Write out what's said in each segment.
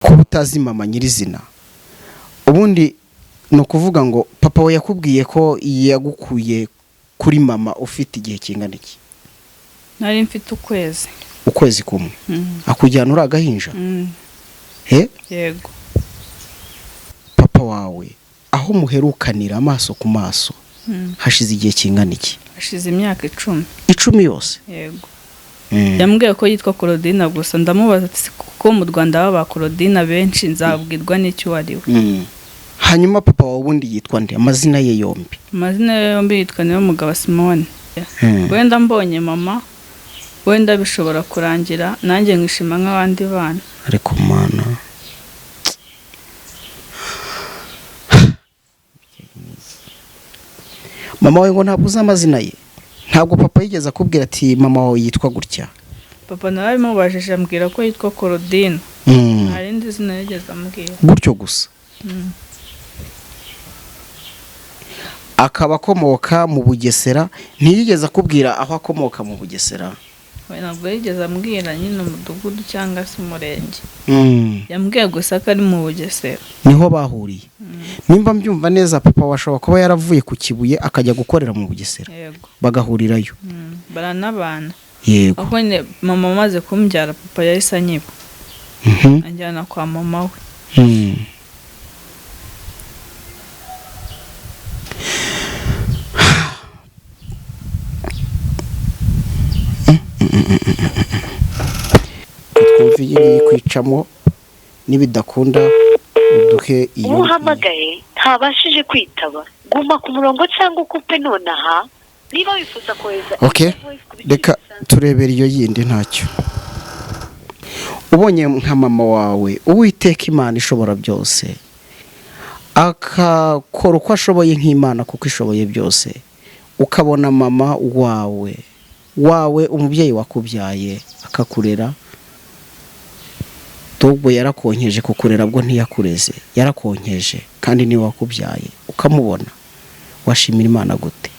kuba utazi mama nyirizina. Ubundi no kuvuga ngo papa we yakubwiye ko yagukuye kuri mama ufite igihe kingana iki? Nari mfite ukwezi kumwe. Akujyana uri agahinja? Yego. Papa wawe aho muherukanira amaso ku maso hashize igihe kingana iki? Hashize imyaka 10. 10 yose? Yego. Yambwiye ko yitwa Claudine gusa ndamubaza ati kuko mu Rwanda baba Claudine benshi nzabwirwa n'icyo wariwe. Hanyuma papa wawe ubundi yitwa nde? Amazina ye yombi? Amazina ye yombi yitwa Niyomugabo Simone. Wenda mbonye mama wenda bishobora kurangira nanjye ngishima nk'abandi bana. Ariko mana mama we ngo ntabwo uzi amazina ye? Ntabwo papa yigeze akubwira ati mama wawe yitwa gutya? Papa narabimubajije ambwira ko yitwa Claudine. Hari indi zina yigeze ambwira gutyo gusa. Akaba akomoka mu Bugesera. Ntiyigeze akubwira aho akomoka mu Bugesera? Ntabwo yigeze ambwira nyine umudugudu cyangwa se umurenge. Yambwiye gusa ko ari mu Bugesera. Niho bahuriye. Nimba mbyumva neza papa washobora kuba yaravuye ku Kibuye akajya gukorera mu Bugesera. Yego. Bagahurirayo. Baranabana. Yego. Aho mama amaze kumbyara papa yahise anyiba. Anjyana kwa mama we. Twumviye kwicamo nibidakunda uduhe iyo uhamagaye ntabashije kwitaba. Guma ku murongo cyangwa ukupe nonaha niba wifuza kohereza. Okay, reka turebera iyo yindi ntacyo. Ubonye nka mama wawe Uwiteka Imana ishobora byose akakora uko ashoboye nk'Imana kuko ishoboye byose, ukabona mama wawe umubyeyi wakubyaye akakurera, Tubwo yarakonkeje kukurera bwo ntiyakureze, yarakonkeje kandi ni wakubyaye ukamubona, washimira Imana gute?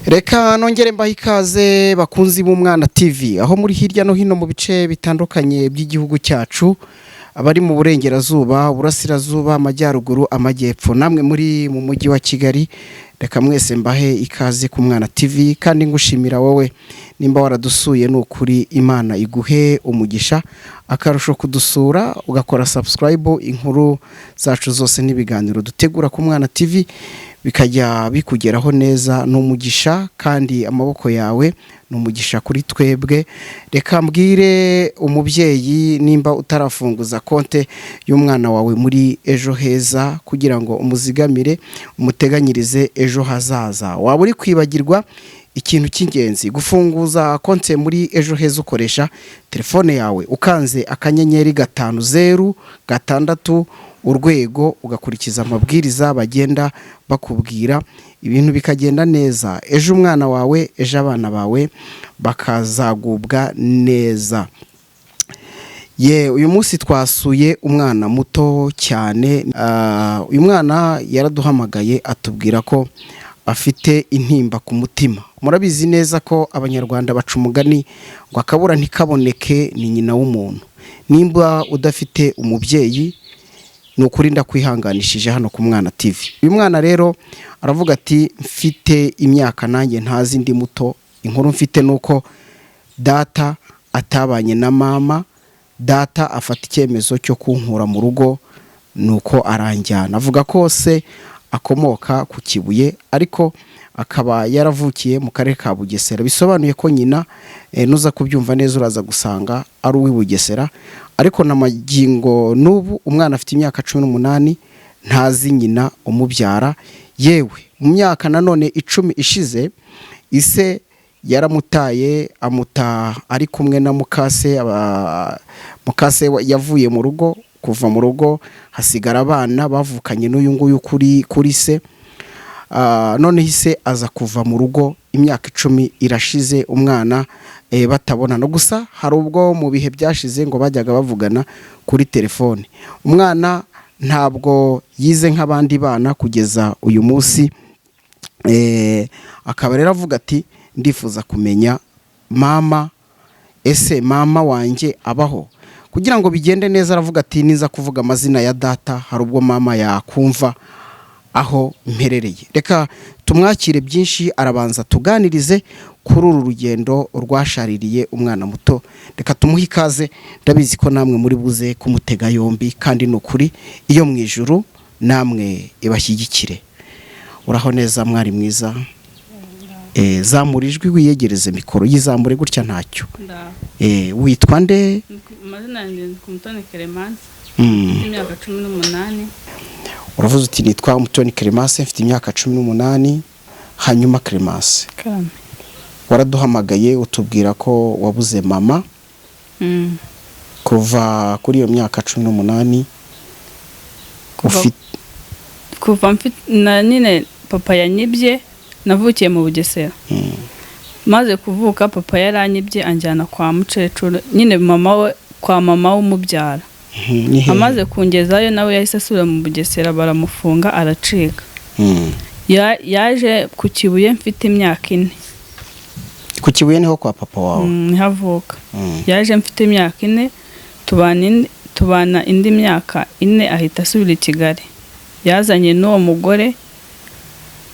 Reka nongere mbaha ikaze bakunzi b'Umwana TV aho muri hirya no hino mu bice bitandukanye by'igihugu cyacu, abari mu burengerazuba, burasirazuba, amajyaruguru, amajyepfo, namwe muri mu mujyi wa Kigali. Reka mwese mbahe ikaze ku Mwana TV kandi ngushimira wowe nimba waradusuye n'ukuri, Imana iguhe umugisha, akarusho kudusura ugakora subscribe, inkuru zacu zose n'ibiganiro dutegura ku Mwana TV bikajya bikugeraho neza, n'umugisha kandi amaboko yawe n'umugisha kuri twebwe. Reka mbwire umubyeyi nimba utarafunguza konte y'umwana wawe muri Ejo Heza kugira ngo umuzigamire umuteganyirize ejo hazaza, waba uri kwibagirwa ikintu cy'ingenzi, gufunguza konte muri Ejo Heza ukoresha telefone yawe ukanze akanyenyeri 50 urwego, ugakurikiza amabwiriza bagenda bakubwira, ibintu bikagenda neza. Ejo umwana wawe, ejo abana bawe bakazagubwa neza. Uyu munsi twasuye umwana muto cyane. Uyu mwana yaraduhamagaye atubwira ko afite intimba ku mutima. Murabizi neza ko abanyarwanda baca umugani ngo akabura ntikaboneke ni nyina w'umuntu. Nimba udafite umubyeyi ni ukuri ndakwihanganishije hano ku Mwana TV. Uyu mwana rero aravuga ati mfite imyaka nanjye ntazi ndi muto, inkuru mfite nuko data atabanye na mama, data afata icyemezo cyo kunkura mu rugo nuko aranjyana. Avuga ko se akomoka ku Kibuye ariko akaba yaravukiye mu karere ka Bugesera. Bisobanuye ko nyina nuza kubyumva neza uraza gusanga ari uw'i Bugesera, ariko na magingo n'ubu umwana afite imyaka 18 ntazi nyina umubyara. Yewe mu myaka nanone 10 ishize ise yaramutaye, amuta ari kumwe na mukase. Mukase yavuye mu rugo, kuva mu rugo hasigara abana bavukanye n'uyu nguyu kuri se. None se aza kuva mu rugo, imyaka 10 irashize umwana batabona no gusa. Hari ubwo mu bihe byashize ngo bajyaga bavugana kuri telefone. Umwana ntabwo yize nk'abandi bana kugeza uyu munsi. Akaba rero avuga ati ndifuza kumenya mama, ese mama wanjye abaho? Kugira ngo bigende neza aravuga ati niza kuvuga amazina ya data hari ubwo mama yakumva aho mperereye. Reka tumwakire byinshi, arabanza tuganirize kuri uru rugendo rwashaririye umwana muto. Reka tumuhe ikaze, ndabizi ko namwe muri buze kumutega yombi kandi nukuri iyo mu ijuru namwe ibashyigikire. Uraho neza mwari mwiza? Zamura ijwi wiyegereze mikoro, yizamure gutya ntacyo. Witwa nde? Amazina yanjye ni Umutoni Clemence, mfite imyaka 18. Uravuze uti nitwa Umutoni Clemence, mfite imyaka 18. Hanyuma Clemence, waraduhamagaye utubwira ko wabuze mama kuva kuri iyo myaka 18. Kuva mfite nyine papa yanyibye, navukiye mu Bugesera. Maze kuvuka papa yaranyibye anjyana kwa mukecuru, nyine mama we, kwa mama w'umubyara. Amaze kungezayo nawe yahise asubira mu Bugesera, baramufunga aracika. Yaje ku Kibuye mfite imyaka 4. Ku Kibuye niho kwa papa wawe? Nihavuka. Yaje mfite imyaka 4, tubana indi myaka 4 ahita asubira i Kigali. Yazanye n'uwo mugore,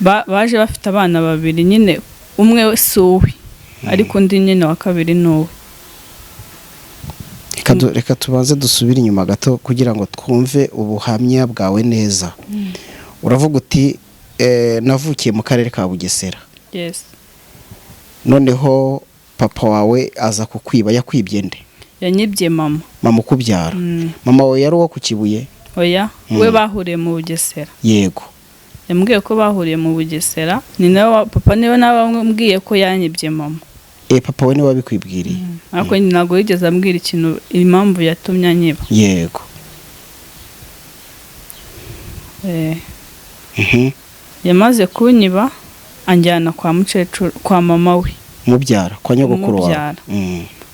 baje bafite abana 2, nyine umwe suwe ariko undi nyine wa kabiri n'uwe. Reka tubanze dusubire inyuma gato kugira ngo twumve ubuhamya bwawe neza. Uravuga uti navukiye mu karere ka Bugesera. Yes. Noneho papa wawe aza kukwiba, yakwibye nde? Yanyibye mama. Mama ukubyara. Mama wawe yari uwo ku Kibuye? Oya, we bahuriye mu Bugesera. Yego. Yambwiye ko bahuriye mu Bugesera, ni nawe papa niwe nabambwiye ko yanyibye mama. Papa we niwe wabikwibwiriye? Ariko ntabwo yigeze ambwira ikintu, impamvu yatumye anyiba. Yego. Yamaze kunyiba anjyana kwa mukecuru, kwa mama we mubyara, kwa nyogokuru wawe.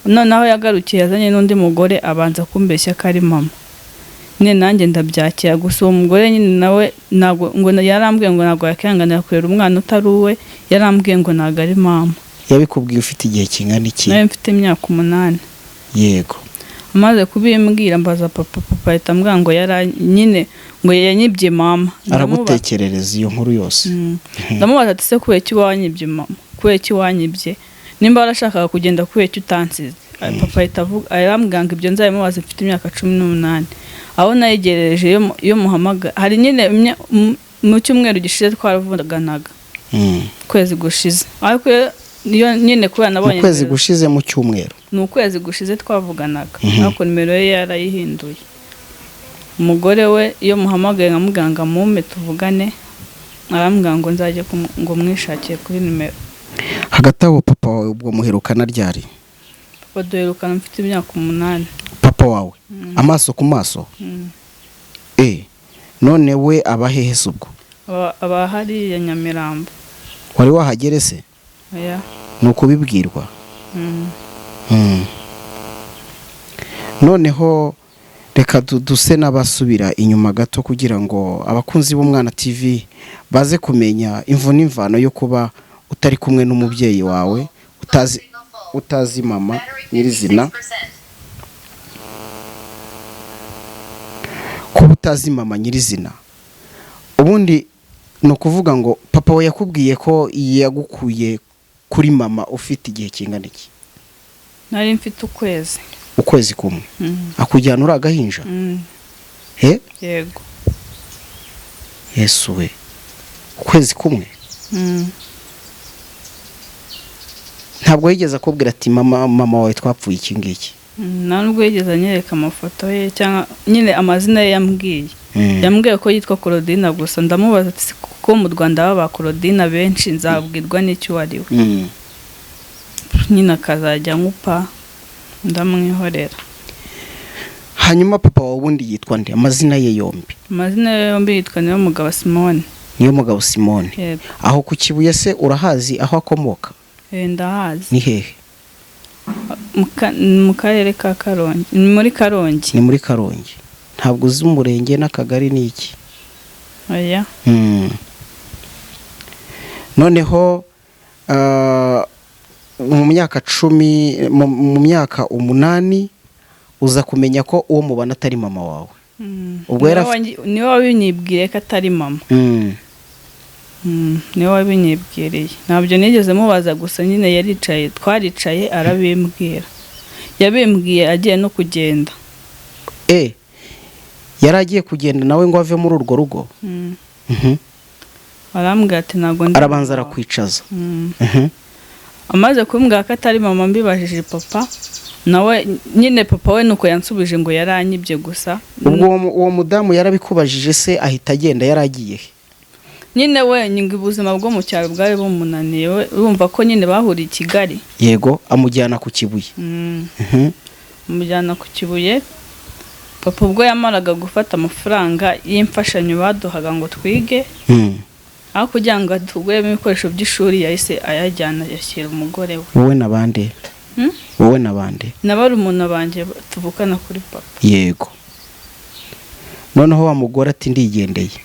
Noneho yagarukiye yazanye n'undi mugore, abanza kumbeshya ko ari mama. Nyine nanjye ndabyakira, gusa uwo mugore nyine nawe ntabwo ngo yarambwiye ngo ntabwo yakanganira kurera umwana utari uwe, yarambwiye ngo ntabwo ari mama. Yabikubwiye ufite igihe kingana iki? Nawe mfite imyaka 8. Yego. Amaze kubimbwira mbaza papa ahita ambwira ngo nyine ngo yanyibye mama. Aragutekerereza iyo nkuru yose? Ndamubaza ati se kubera iki wanyibye mama? Kubera iki wanyibye? Nimba warashakaga kugenda kubera iki utansize? Papa ahita avuga, arambwira ngo ibyo nzabimubaza mfite imyaka 18. Aho nayegereje iyo muhamaga, hari nyine mu cyumweru gishize twaravuganaga. Kwezi gushize. Ariko niyo nyine kubera nabonye kwezi gushize mu cyumweru. Ni ukwezi gushize twavuganaga. Ariko nimero ye yarayihinduye. Umugore we iyo muhamagaye nkamuganga mume tuvugane, arambwira ngo nzajye ngo mwishakire kuri nimero. Hagati aho papa wawe ubwo muherukana ryari? Papa duherukana mfite imyaka 8. Papa wawe amaso ku maso? None we abahehe se ubwo? Aba hari ya Nyamirambo. Wari wahagere se? Oya. Nuko bibwirwa? Noneho reka duse n'abasubira inyuma gato kugira ngo abakunzi b'Umwana TV baze kumenya imvu n'imvano yo kuba utari kumwe n'umubyeyi wawe utazi mama nyirizina, kuba utazi mama nyirizina. Ubundi ni ukuvuga ngo papa we yakubwiye ko yagukuye kuri mama ufite igihe kingana iki? nari mfite ukwezi kumwe. Akujyana uri agahinja? Yego. Yesu we, ukwezi kumwe? Ntabwo yigeze akubwira ati mama wawe twapfuye iki ngiki? nta nubwo yigeze anyereka amafoto ye cyangwa nyine amazina ye yambwiye. Yambwiye ko yitwa Claudine gusa, ndamubaza ati kuko mu Rwanda baba Claudine benshi nzabwirwa n'icyo wari we. Nyine akazajya nkupa ndamwihorera. Hanyuma papa wawe ubundi yitwa nde? Amazina ye yombi? Amazina ye yombi yitwa Niyomugabo Simone. Niyomugabo Simone. Yego. Aho ku Kibuye se urahazi aho akomoka? Ndahazi. Ni hehe? Mu karere ka Karongi. Ni muri Karongi. Ni muri Karongi. Ntabwo uzi umurenge n'akagari ni iki? Oya. Noneho mu myaka 10 mu myaka 8 uza kumenya ko uwo mubana atari mama wawe. Ubwo niwe wabinyibwiye ko atari mama. Niwe wabinyibwiriye. Ntabyo nigeze mubaza, gusa nyine yaricaye, twaricaye arabimbwira. Yabimbwiye agiye no kugenda. Yaragiye kugenda nawe ngo ave muri urwo rugo? Arambwira ati ntago ndi. Arabanza arakwicaza. Amaze kumbwira ko atari mama, mbibajije papa, nawe nyine papa we nuko yansubije ngo yaranyibye gusa. Ubwo uwo mudamu yarabikubajije se ahita agenda, yaragiye he? Nyine we nyinga ubuzima bwo mu cyaro bwari bumunaniye, urumva ko nyine bahuriye i Kigali. Yego, amujyana ku Kibuye. Amujyana ku Kibuye. Papa ubwo yamaraga gufata amafaranga y'imfashanyo baduhaga ngo twige, aho kugira ngo atuguremo ibikoresho by'ishuri yahise ayajyana yashyira umugore we. Wowe nabande? Wowe nabande? Nabari umuntu banje tuvukana kuri papa. Yego. Noneho wa mugore ati ndigendeye.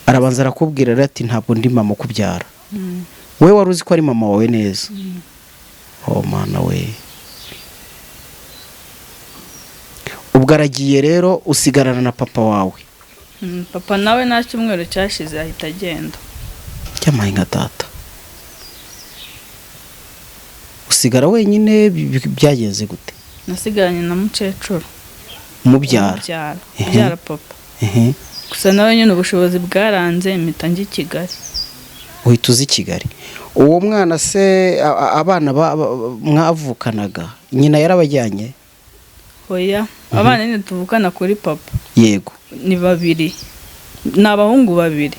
Arabanza arakubwira ati ntabwo ndi mama kubyara. Wewe wari uzi ko ari mama wawe neza? Oh mana we. Ubwo aragiye rero usigarana na papa wawe? Papa nawe nta cyumweru cyashize ahita agenda. Cyamaye nka data. Usigara wenyine, byagenze gute? Nasigaranye na mukecuru. Umubyara? Byara papa. Gusa nawe nyine ubushobozi bwaranze impita njye i Kigali. Uhita uzi Kigali. Uwo mwana se abana mwavukanaga nyina yarabajyanye? Oya, abana nyine tuvukana kuri papa. Yego. Ni babiri. Ni abahungu babiri.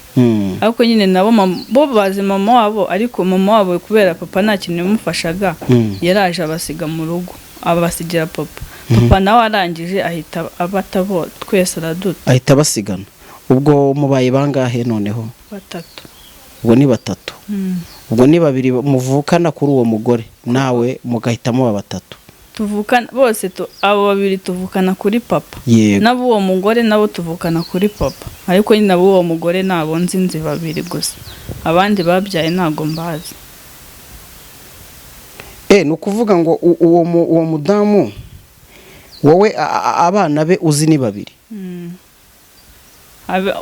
Ariko nyine nabo bo bazi mama wabo, ariko mama wabo kubera papa nta kintu yamufashaga, yaraje abasiga mu rugo, abasigira papa. Papa nawe arangije ahita abatabo twese araduta. Ahita basigana. Ubwo mubaye bangahe noneho? 3. Ubwo ni 3. Ubwo ni 2 muvukana kuri uwo mugore, nawe mugahitamo 3. Tuvukana bose abo 2 tuvukana kuri papa. Nabo uwo mugore nabo tuvukana kuri papa. Ariko nyine nabo uwo mugore nabo nzinzi 2 gusa. Abandi babyaye ntago mbazi. Nukuvuga ngo uwo mudamu wowe abana be uzi ni 2?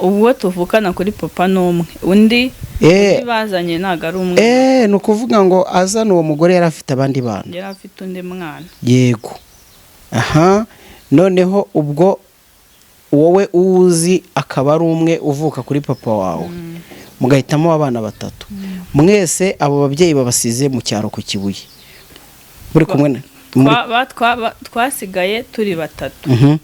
Uwo tuvukana kuri papa n'umwe, undi bazanye ntago ari umwe. Nukuvuga ngo azana uwo mugore yari afite abandi bana? Yari afite undi mwana. Yego. Aha, noneho ubwo wowe uzi akaba ari umwe uvuka kuri papa wawe, mugahitamo abana 3. Mwese abo babyeyi babasize mu cyaro ku Kibuye. Muri kumwe twasigaye turi 3.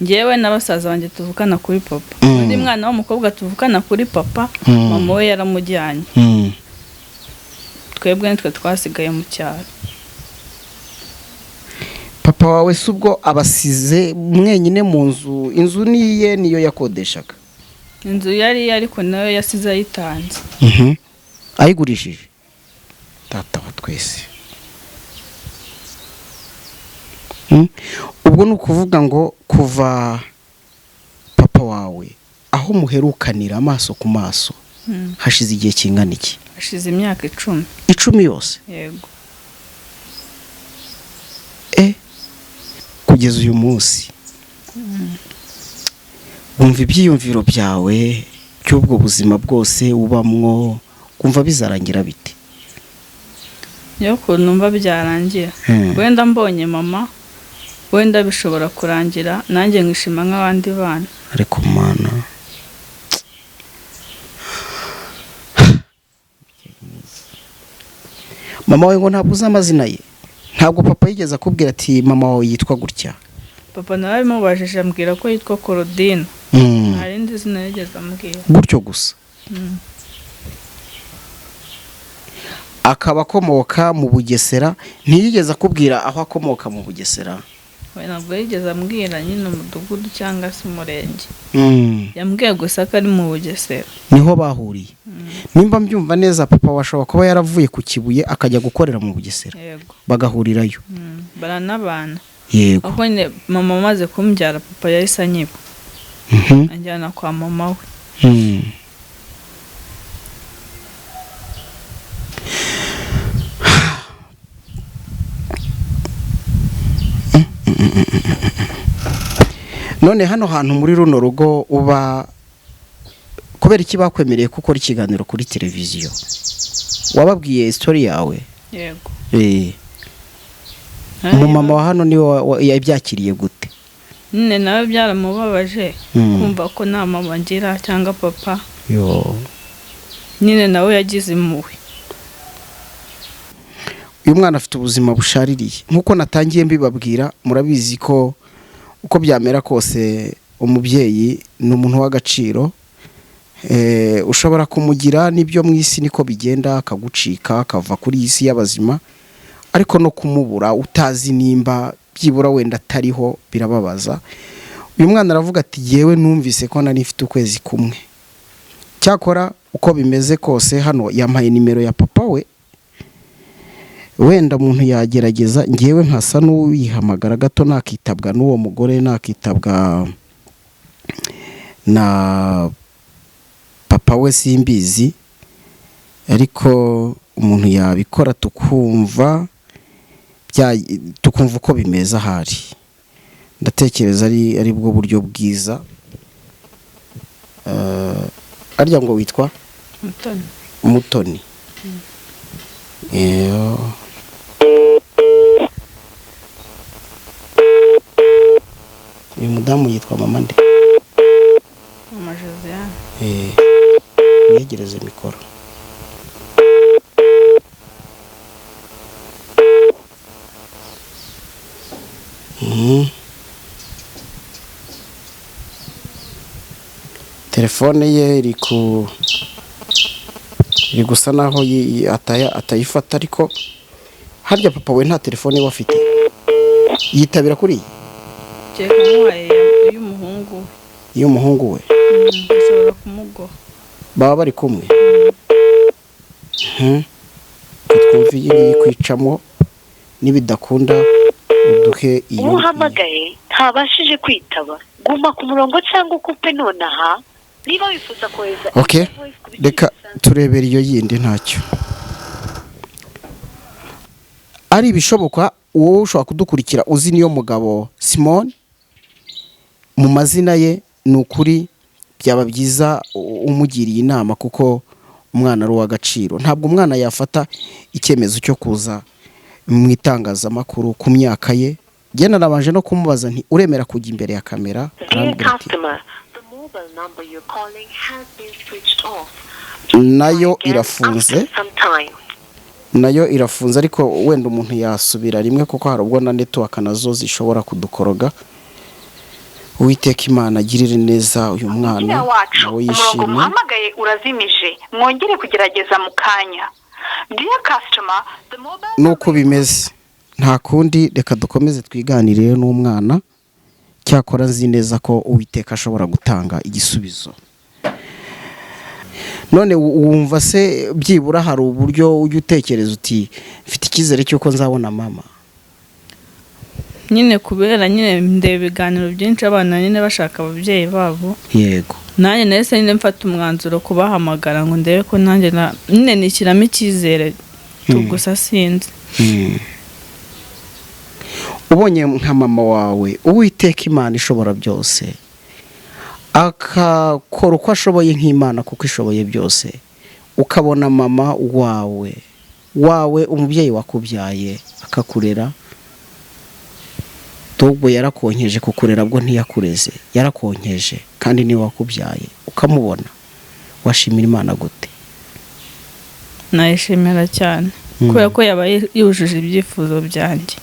Ngewe n'abasaza banjye tuvukana kuri papa. Undi mwana w'umukobwa tuvukana kuri papa, mama we yaramujyanye. Twebwe nitwe twasigaye mu cyaro. Papa wawe se ubwo abasize mwenyine mu nzu? Inzu niye niyo yakodeshaga? Inzu yari ariko nayo yasize ayitanze. Ayigurishije? Data wa twese. ubwo ni ukuvuga ngo kuva papa wawe aho muherukanira amaso ku maso hashize igihe kingana iki? hashize imyaka 10. 10 yose? Yego. Kugeza uyu munsi wumva ibyiyumviro byawe cy'ubwo buzima bwose ubamwo, kumva bizarangira bite? yo kunumva byarangira wenda mbonye mama, wenda bishobora kurangira nanjye ngishima nk'abandi bana. Ariko mana, mama wawe ngo ntabwo uzi amazina ye? Ntabwo papa yigeze akubwira ati mama wawe yitwa gutya? Papa nawe mubajije ambwira ko yitwa Claudine. Nta rindi zina yigeze ambwira. Gutyo gusa. Akaba akomoka mu Bugesera, ntiyigeze akubwira aho akomoka mu Bugesera? We ntabwo yigeze ambwira nyine umudugudu cyangwa se umurenge. Yambwiye gusa ko ari mu Bugesera. Niho bahuriye. Nimba mbyumva neza, papa washobora kuba yaravuye ku Kibuye akajya gukorera mu Bugesera. Yego. Bagahurirayo. Baranabana. Yego. Aho nyine mama amaze kumbyara, papa yahise anyiba. Anjyana kwa mama we. None hano hantu muri runo rugo uba, kubera iki bakwemereye ko ukora ikiganiro kuri televiziyo? Wababwiye story yawe? Yego. Umumama wa hano niwe yabyakiriye gute? Nne nawe byaramubabaje kumva ko nta mama ngira cyangwa papa. Nine nawe yagize impuhwe. Uyu mwana afite ubuzima bushaririye. Nkuko natangiye mbibabwira, murabizi ko uko byamera kose umubyeyi ni umuntu w'agaciro. Ushobora kumugira n'ibyo mu isi niko bigenda, akagucika akava kuri iyi si y'abazima, ariko no kumubura utazi nimba byibura wenda atariho birababaza. Uyu mwana aravuga ati yewe numvise ko nari mfite ukwezi kumwe. Cyakora uko bimeze kose hano yampaye nimero ya papa we, wenda umuntu yagerageza ngewe nkasa n'uwihamagara gato, nakitabwa n'uwo mugore, nakitabwa na papa we simbizi, ariko umuntu yabikora tukumva uko bimeze ahari. Ndatekereza ari bwo buryo bwiza. Arya ngo witwa Mutoni. Uyu mudamu yitwa mama nde? Mama Josiane. Yegereze mikoro. Telefone ye iri gusa naho atayifata, ariko harya papa we nta telefone we afite? Yitabira kuri iyi? Cyeka muhaye y'umuhungu. Y'umuhungu we? Ashobora kumugo. Baba bari kumwe? Twumva iyi kwicamo, nibidakunda uduhe iyo. Uhamagaye ntabashije kwitaba. Guma ku murongo cyangwa ukupe nonaha. Niba wifuza kohereza. Okay. Reka turebera iyo yindi ntacyo. Ari ibishoboka wowe ushobora kudukurikira uzi niyo mugabo Simone, mu mazina ye ni ukuri byaba byiza umugiriye inama, kuko umwana ari uw'agaciro. Ntabwo umwana yafata icyemezo cyo kuza mu itangazamakuru ku myaka ye. Genda nabanje no kumubaza nti uremera kujya imbere ya kamera? Nayo irafunze. Nayo irafunze, ariko wenda umuntu yasubira rimwe kuko hari ubwo na network nazo zishobora kudukoroga. Uwiteka Imana agirire neza uyu mwana nawe yishimye. Muhamagaye urazimije, mwongere kugerageza mu kanya. Nuko bimeze, nta kundi, reka dukomeze twiganirire n'umwana. Cyakora nzi neza ko Uwiteka ashobora gutanga igisubizo. None wumva se byibura hari uburyo ujya utekereza uti mfite icyizere cy'uko nzabona mama? nyine kubera nyine ndeba ibiganiro byinshi abana nyine bashaka ababyeyi babo, yego nanjye nahise nyine mfata umwanzuro kubahamagara ngo ndebe ko nanjye nyine nishyiramo icyizere gusa sinzi. ubonye nka mama wawe Uwiteka Imana ishobora byose akakora uko ashoboye nk'Imana kuko ishoboye byose, ukabona mama wawe umubyeyi wakubyaye akakurera, ubwo yarakonkeje kukurera bwo ntiyakureze, yarakonkeje kandi niwe wakubyaye, ukamubona, washimira Imana gute? Nayishimira cyane kubera ko yaba yujuje ibyifuzo byanjye.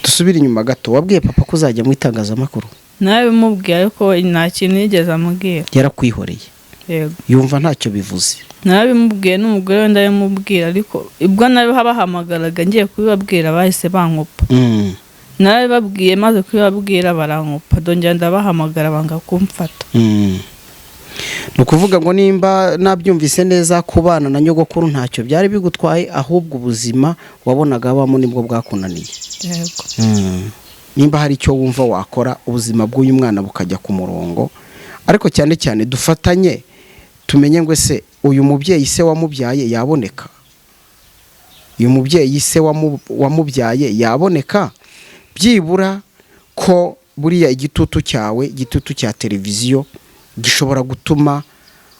Dusubire inyuma gato, wabwiye papa ko uzajya mu itangazamakuru? Nabimubwiye ariko nta kintu yigeze amubwira. Yarakwihoreye? Yego. Yumva ntacyo bivuze? Nabimubwiye n'umugore we ndabimubwira, ariko ubwo nabihabahamagaraga ngiye kubibabwira bahise bankopa. Nabibabwiye maze kubibabwira barankopa, ndongera ndabahamagara banga kumfata. Ni ukuvuga ngo nimba nabyumvise neza, kubana na nyogokuru ntacyo byari bigutwaye, ahubwo ubuzima wabonaga abamo nibwo bwakunaniye. Yego. Nimba hari icyo wumva wakora ubuzima bw'uyu mwana bukajya ku murongo, ariko cyane cyane dufatanye tumenye ngo se uyu mubyeyi se wamubyaye yaboneka, uyu mubyeyi se wamubyaye yaboneka, byibura ko buriya igitutu cyawe, igitutu cya televiziyo gishobora gutuma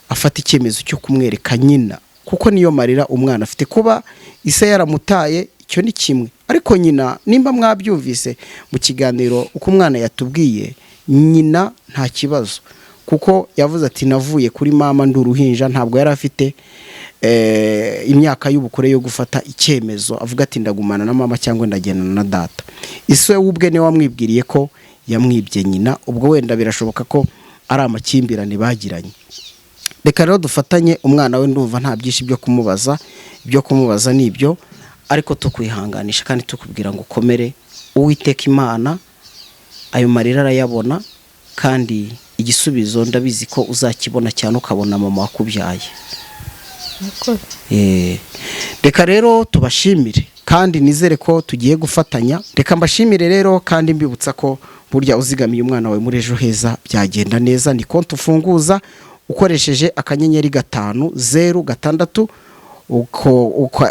afata icyemezo cyo kumwereka nyina, kuko niyo marira umwana afite. Kuba ise yaramutaye icyo ni kimwe, ariko nyina nimba mwabyumvise mu kiganiro uko umwana yatubwiye, nyina nta kibazo, kuko yavuze ati navuye kuri mama ndi uruhinja, ntabwo yari afite imyaka y'ubukure yo gufata icyemezo avuga ati ndagumana na mama cyangwa ndagendana na data. Ise we ubwe niwe wamwibwiriye ko yamwibye nyina, ubwo wenda birashoboka ko ari amakimbirane bagiranye. Reka rero dufatanye, umwana we ndumva nta byinshi byo kumubaza, ibyo kumubaza nibyo, ariko tukwihanganisha kandi tukubwira ngo ukomere. Uwiteka Imana ayo marira arayabona, kandi igisubizo ndabizi ko uzakibona cyane, ukabona mama wakubyaye. Reka rero tubashimire kandi nizere ko tugiye gufatanya. Reka mbashimire rero kandi mbibutsa ko burya uzigamiye umwana wawe muri Ejo Heza byagenda neza. Ni konti ufunguza ukoresheje akanyenyeri 506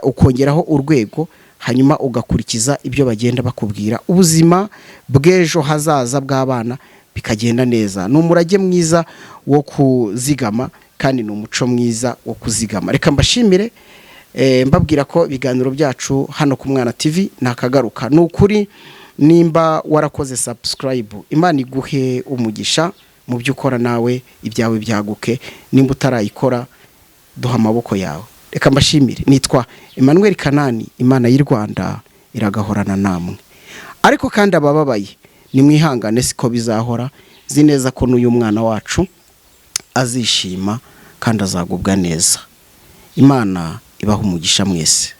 ukongeraho urwego, hanyuma ugakurikiza ibyo bagenda bakubwira, ubuzima bw'ejo hazaza bw'abana bikagenda neza. Ni umurage mwiza wo kuzigama kandi ni umuco mwiza wo kuzigama. Reka mbashimire, mbabwira ko ibiganiro byacu hano ku Mwana TV nakagaruka. Ni ukuri nimba warakoze subscribe, Imana iguhe umugisha mu byo ukora, nawe ibyawe byaguke. Nimba utarayikora, duha amaboko yawe. Reka mbashimire, nitwa Emmanuel Kanani. Imana y'u Rwanda iragahorana namwe, ariko kandi abababaye nimwihangane, siko bizahora. Zineza ko n'uyu mwana wacu azishima kandi azagubwa neza. Imana ibaha umugisha mwese.